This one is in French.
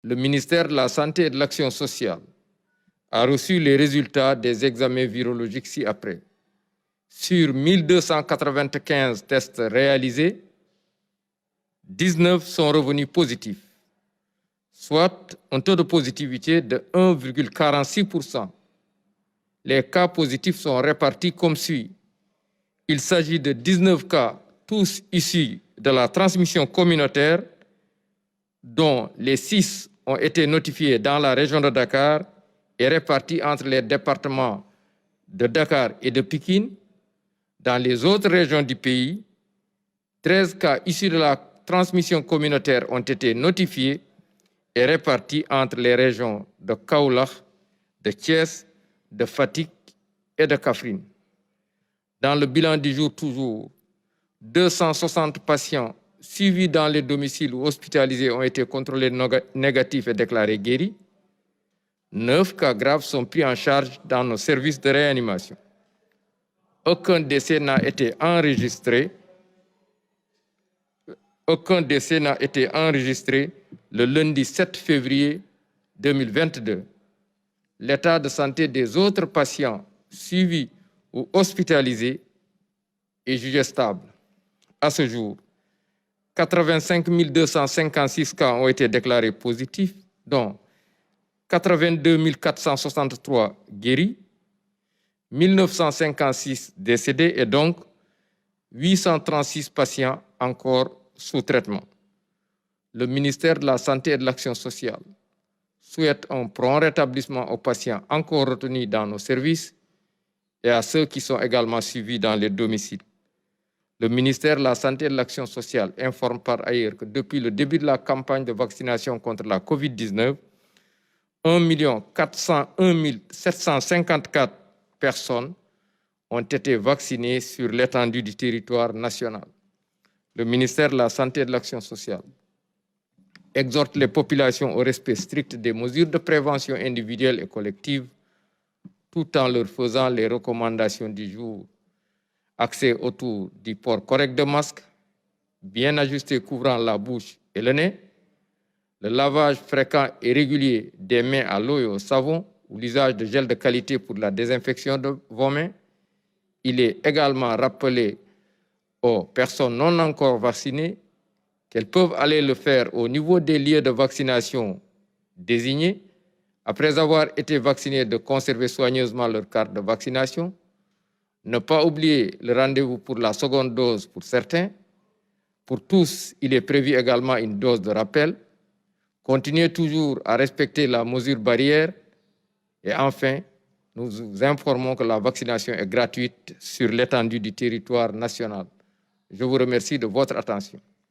le ministère de la Santé et de l'Action sociale a reçu les résultats des examens virologiques ci-après. Sur 1295 tests réalisés, 19 sont revenus positifs, soit un taux de positivité de 1,46%. Les cas positifs sont répartis comme suit. Il s'agit de 19 cas, tous issus de la transmission communautaire, dont les 6 ont été notifiés dans la région de Dakar et répartis entre les départements de Dakar et de Pikine. Dans les autres régions du pays, 13 cas issus de la transmission communautaire ont été notifiés et répartis entre les régions de Kaolack, de Thiès, de Fatick et de Kaffrine. Dans le bilan du jour toujours, 260 patients suivis dans les domiciles ou hospitalisés ont été contrôlés négatifs et déclarés guéris. 9 cas graves sont pris en charge dans nos services de réanimation. Aucun décès n'a été enregistré. Aucun décès n'a été enregistré le lundi 7 février 2022. L'état de santé des autres patients suivis ou hospitalisés est jugé stable. À ce jour, 85 256 cas ont été déclarés positifs, dont 82 463 guéris, 1956 décédés et donc 836 patients encore sous traitement. Le ministère de la Santé et de l'Action sociale souhaite un prompt rétablissement aux patients encore retenus dans nos services et à ceux qui sont également suivis dans les domiciles. Le ministère de la Santé et de l'Action sociale informe par ailleurs que depuis le début de la campagne de vaccination contre la COVID-19, 1 401 754 personnes ont été vaccinées sur l'étendue du territoire national. Le ministère de la Santé et de l'Action sociale exhorte les populations au respect strict des mesures de prévention individuelle et collective, tout en leur faisant les recommandations du jour. Accès autour du port correct de masque, bien ajusté couvrant la bouche et le nez, le lavage fréquent et régulier des mains à l'eau et au savon, ou l'usage de gel de qualité pour la désinfection de vos mains. Il est également rappelé aux personnes non encore vaccinées qu'elles peuvent aller le faire au niveau des lieux de vaccination désignés, après avoir été vaccinées, de conserver soigneusement leur carte de vaccination, ne pas oublier le rendez-vous pour la seconde dose pour certains. Pour tous, il est prévu également une dose de rappel. Continuez toujours à respecter la mesure barrière. Et enfin, nous vous informons que la vaccination est gratuite sur l'étendue du territoire national. Je vous remercie de votre attention.